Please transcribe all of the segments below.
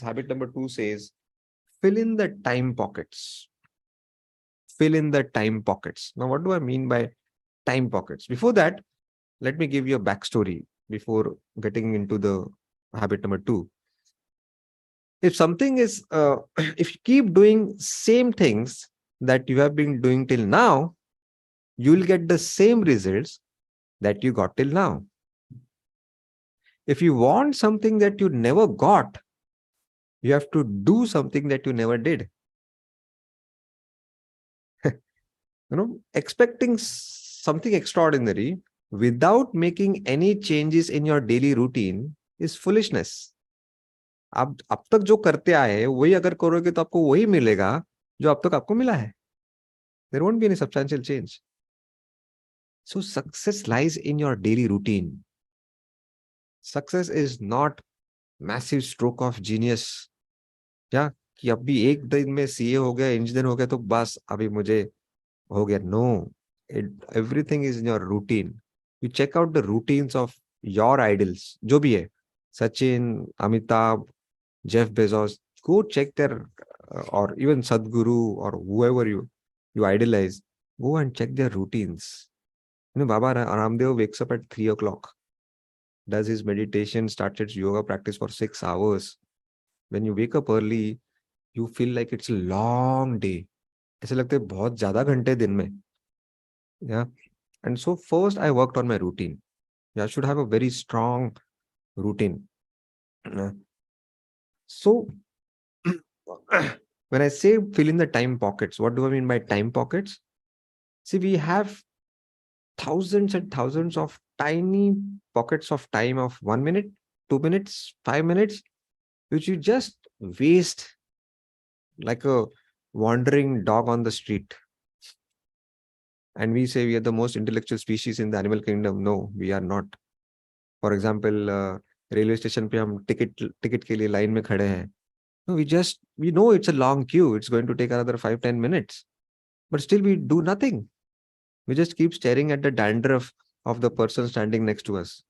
Habit number 2 says, fill in the time pockets. Fill in the time pockets. Now, what do I mean by time pockets? Before that, let me give you a backstory before getting into the habit number 2. If something is, if you keep doing same things that you have been doing till now, you will get the same results that you got till now. If you want something that you never got, you have to do something that you never did. Expecting something extraordinary without making any changes in your daily routine is foolishness. आप अब तक जो करते आए वही अगर करोगे तो आपको वही मिलेगा जो अब तक आपको मिला है. There won't be any substantial change. So success lies in your daily routine. Success is not massive stroke of genius. क्या कि अभी एक दिन में सीए हो गया, इंजीनियर हो गया तो बस अभी मुझे हो गया. No, everything is in your routine. You check out the routines of your idols, जो भी है, Sachin, Amitabh, Jeff Bezos. Go check their, or even Sadhguru or whoever you idolize. Go and check their routines. Baba Ramdev wakes up at 3 o'clock, does his meditation, starts his yoga practice for 6 hours. When you wake up early, you feel like it's a long day. ऐसे लगते हैं बहुत ज्यादा घंटे दिन में. Yeah. And so first I worked on my routine. Yeah, I should have a very strong routine. So when I say fill in the time pockets, what do I mean by time pockets? See, we have thousands and thousands of tiny pockets of time of 1 minute, 2 minutes, 5 minutes, which you just waste like a wandering dog on the street. And we say we are the most intellectual species in the animal kingdom. No, we are not. For example, railway station पे हम ticket के लिए line में खड़े हैं. No, we know it's a long queue. It's going to take another 5-10 minutes. But still we do nothing. We just keep staring at the dandruff of the person standing next to us.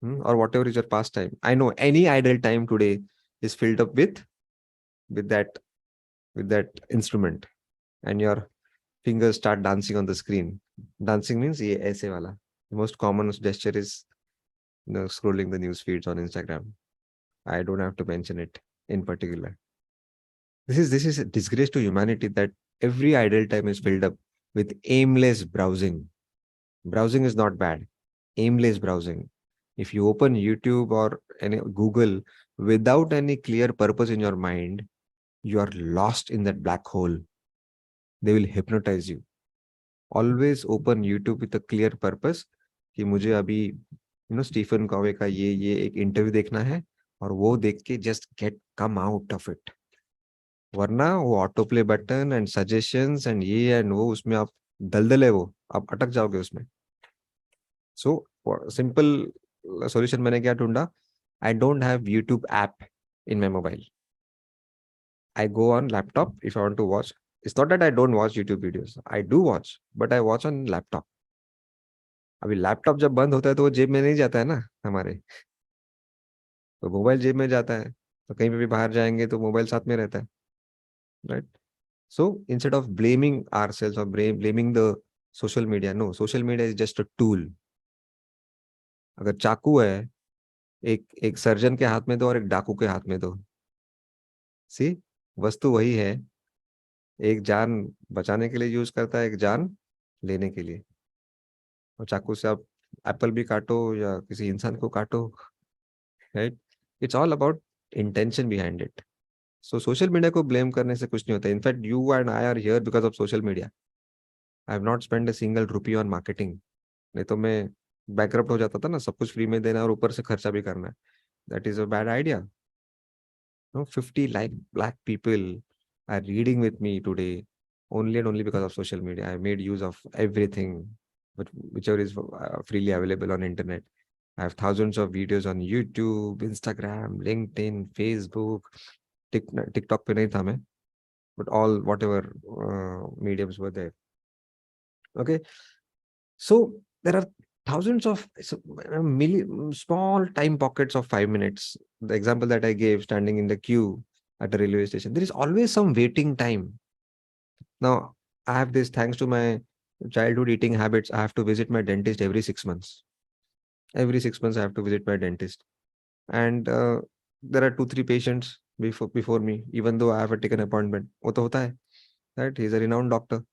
Or whatever is your pastime. I know any idle time today is filled up with that instrument. And your fingers start dancing on the screen. Dancing means ye aise wala. The most common gesture is scrolling the news feeds on Instagram. I don't have to mention it in particular. This is a disgrace to humanity that every idle time is filled up with aimless browsing. Browsing is not bad. Aimless browsing. If you open YouTube or any Google without any clear purpose in your mind, you are lost in that black hole. They will hypnotize you. Always open YouTube with a clear purpose कि मुझे अभी Stephen Covey का ये एक interview देखना है और वो देख के just come out of it. वरना वो auto play button and suggestions and ये एंड वो, उसमें आप दलदल है, वो आप अटक जाओगे उसमें. सो सिंपल सॉल्यूशन मैंने क्या ढूंढा? I don't have YouTube app in my mobile. I go on laptop if I want to watch. It's not that I don't watch YouTube videos. I do watch, but I watch on laptop. अभी laptop जब बंद होता है तो वो जेब में नहीं जाता है ना हमारे, तो मोबाइल जेब में जाता है. तो कहीं पे भी बाहर जाएंगे तो मोबाइल साथ में रहता है, right? So instead of blaming ourselves और blaming the social media, no, social media is just a tool. अगर चाकू है, एक सर्जन के हाथ में दो और एक डाकू के हाथ में दो, सी, वस्तु वही है. एक जान बचाने के लिए यूज करता है, एक जान लेने के लिए. और चाकू से आप एप्पल भी काटो या किसी इंसान को काटो, right? It's all about intention behind it. So social media को ब्लेम करने से कुछ नहीं होता. In fact you and I R here because of social media. I have not spend a single rupee on marketing. नहीं तो मैं बैकरप्ट हो जाता था ना, सब कुछ फ्री में देना और ऊपर से खर्चा भी करना है. That is a bad idea. No, 50 lakh people are reading with me today only and only because of social media. I made use of everything, but whichever is freely available on internet. I have thousands of videos on YouTube, Instagram, LinkedIn, Facebook, TikTok पे नहीं था मैं, but all whatever mediums were there. Okay, so there are thousands of small time pockets of 5 minutes. The example that I gave, standing in the queue at a railway station, there is always some waiting time. Now, I have this, thanks to my childhood eating habits, I have to visit my dentist every 6 months. Every 6 months, I have to visit my dentist. And there are 2, 3 patients before me, even though I have taken an appointment. वो तो होता है, right? He's a renowned doctor.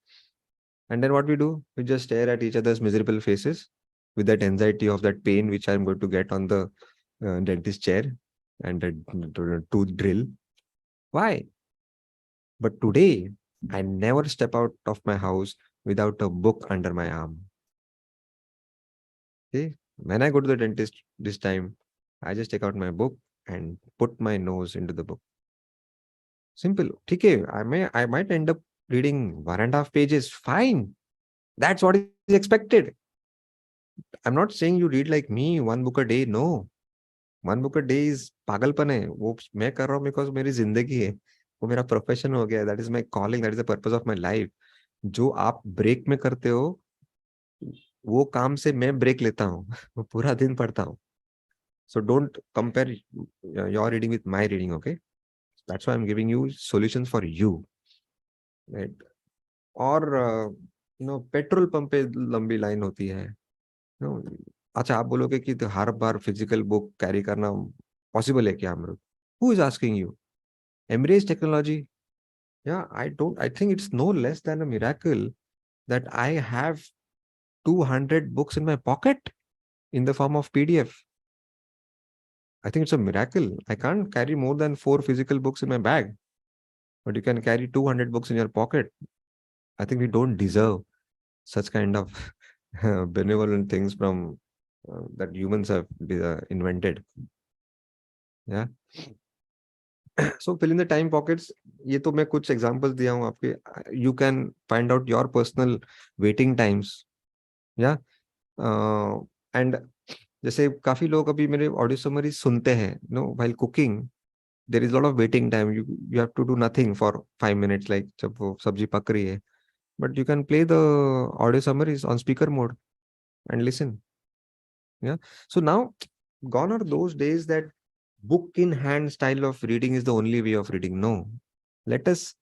And then what we do? We just stare at each other's miserable faces with that anxiety of that pain which I'm going to get on the dentist chair and the tooth drill. Why? But today, I never step out of my house without a book under my arm. Okay? When I go to the dentist this time, I just take out my book and put my nose into the book. Simple. Okay, I might end up reading 1.5 pages. Fine. That's what is expected. I'm not saying you read like me, one book a day. No. One book a day is पागलपन है. वो मैं कर रहा हूँ because मेरी जिंदगी है. वो मेरा प्रोफेशन हो गया. That is my calling. That is the purpose of my life. जो आप ब्रेक में करते हो, वो काम से मैं ब्रेक लेता हूँ. वो पूरा दिन पढ़ता हूँ. So don't compare your reading with my reading, okay? That's why I'm giving you solutions for you. Right? और पेट्रोल पंप पे लंबी लाइन होती है. नो, अच्छा आप बोलोगे कि तो हर बार फिजिकल बुक कैरी करना पॉसिबल है क्या Amrit? Who is asking you? Embrace technology. या I think it's no less than a miracle that I have 200 books in my pocket in the form of PDF. I think it's a miracle. I can't carry more than 4 physical books in my bag, but you can carry 200 books in your pocket. I think we don't deserve such kind of benevolent things from that humans have invented. Yeah. So fill in the time pockets. ये तो मैं कुछ examples दिया हूँ आपके. You can find out your personal waiting times. Yeah. And जैसे काफी लोग अभी मेरे ऑडियो समरी सुनते हैं. No, while cooking, there is a lot of waiting time. You have to do nothing for 5 minutes. Like जब वो सब्जी पक रही है, but you can play the audio summaries on speaker mode and listen. Yeah. So now, gone are those days that book in hand style of reading is the only way of reading. No. Let us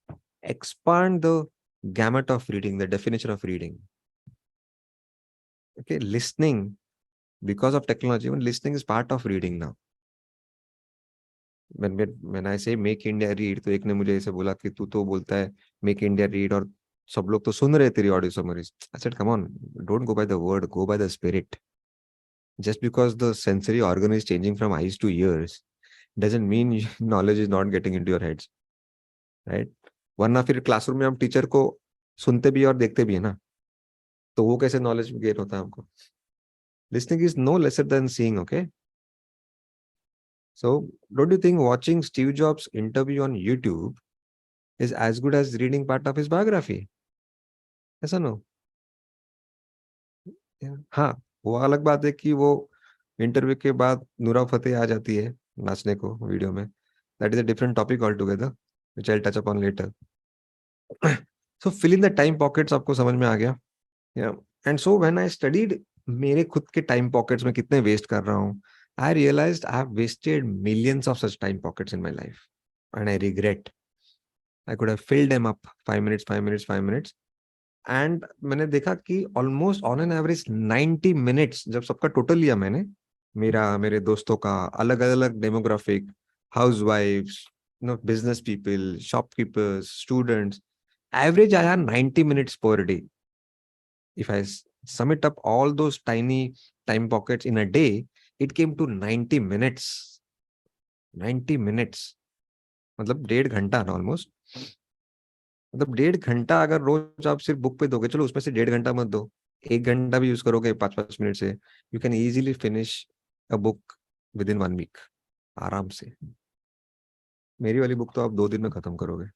expand the gamut of reading, the definition of reading. Okay, listening, because of technology, even listening is part of reading now. When I say make India read, तो एक ने मुझे ऐसे बोला कि तू तो बोलता है make India read और सब लोग तो सुन रहे तेरी audio summaries. I said, come on, don't go by the word, go by the spirit. Just because the sensory organ is changing from eyes to ears doesn't mean knowledge is not getting into your heads, right? वरना फिर classroom में हम teacher को सुनते भी और देखते भी है ना, तो वो कैसे नॉलेज गेन होता है हमको? Listening is no lesser than seeing, okay? So don't you think watching Steve Jobs interview on YouTube is as good as reading part of his biography? ऐसा नो? हाँ, वो अलग बात है कि वो इंटरव्यू के बाद नूरा फतेह आ जाती है नाचने को वीडियो में. That is a different topic altogether, which I'll touch upon later. So fill in the time pockets. आपको समझ में आ गया? Yeah. And so when I studied मेरे खुद के time pockets में कितने waste कर रहा हूँ, I realized I have wasted millions of such time pockets in my life, and I regret. I could have filled them up 5 minutes, 5 minutes, 5 minutes. And मैंने देखा कि almost on an average 90 minutes जब सबका total लिया मैंने, मेरे दोस्तों का अलग अलग demographic, housewives, business people, shopkeepers, students, average आया 90 minutes per day. If I sum it up all those tiny time pockets in a day, it came to 90 minutes. 90 minutes. मतलब 1.5 घंटा ऑलमोस्ट. मतलब 1.5 घंटा अगर रोज आप सिर्फ बुक पे दोगे, चलो उसमें से 1.5 घंटा मत दो, 1 घंटा भी यूज करोगे 5-5 मिनट से, you can easily finish a book within 1 week आराम से. मेरी वाली बुक तो आप 2 दिन में खत्म करोगे.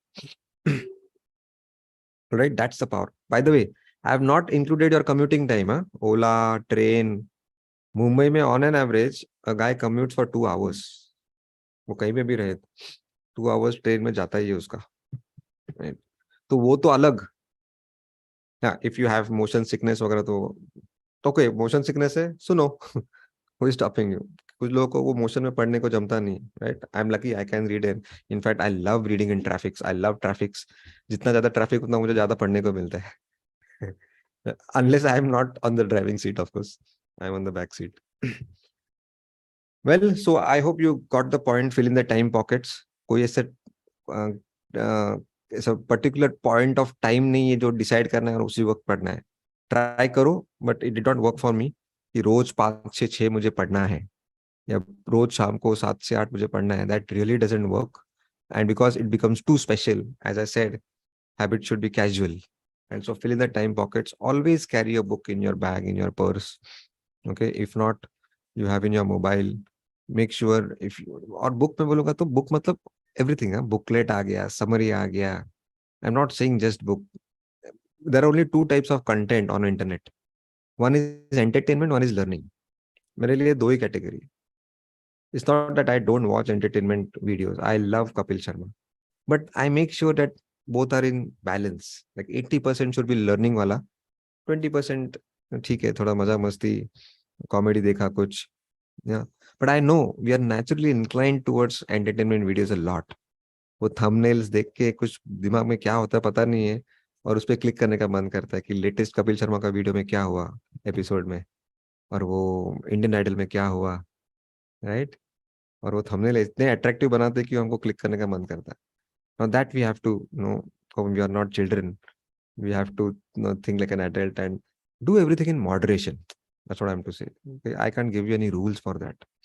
Right, that's the power. By the way, I have not included your commuting time. Ola, train. Mumbai में on an average a guy commutes for 2 hours. वो कहीं पे भी रहे 2 hours ट्रेन में जाता ही है उसका. Right? तो वो तो अलग. Yeah, if you have motion sickness वगैरह तो तो कोई मोशन सिकनेस है, सुनो। Who is stopping you? कुछ लोगों को वो मोशन में पढ़ने को जमता नहीं, right? I am lucky, I can read in in fact I love reading in traffics, I love traffics. जितना ज्यादा ट्रैफिक उतना मुझे ज्यादा पढ़ने को मिलता है। Unless I am not on the driving seat, of course. I'm on the back seat. Well, so I hope you got the point. Fill in the time pockets. कोई ऐसे ऐसा पर्टिकुलर पॉइंट ऑफ टाइम नहीं है जो decide करना है और उसी वक्त पढ़ना है। ट्राई करो, but it did not work for me कि रोज 5 से 6 मुझे पढ़ना है या रोज शाम को 7 से 8 मुझे पढ़ना है। That really doesn't work, and because it becomes too special, as I said, habit should be casual. And so fill in the time pockets. Always carry a book in your bag, in your purse. Okay, if not, you have in your mobile. Make sure if you, और book में बोलूंगा तो book मतलब everything है। booklet आ गया, summary आ गया। I'm not saying just book. There are only two types of content on internet. One is entertainment, one is learning. मेरे लिए दो ही category. It's not that I don't watch entertainment videos. I love Kapil Sharma, but I make sure that both are in balance. Like 80% should be learning वाला, 20% ठीक है, थोड़ा मजा मस्ती, comedy देखा कुछ, yeah. But I know we are naturally inclined towards entertainment videos a lot. वो thumbnails देख के कुछ दिमाग में क्या होता है पता नहीं है, और उस पर क्लिक करने का मन करता है कि लेटेस्ट कपिल शर्मा का वीडियो में क्या हुआ एपिसोड में, और वो इंडियन आइडल में क्या हुआ, राइट? और वो थंबनेल इतने अट्रैक्टिव बनाते हैं कि हमको क्लिक करने का मन करता है। Now that we have to know, we are not children. We have to think like an adult and do everything in moderation. That's what I'm to say. Okay, I can't give you any rules for that.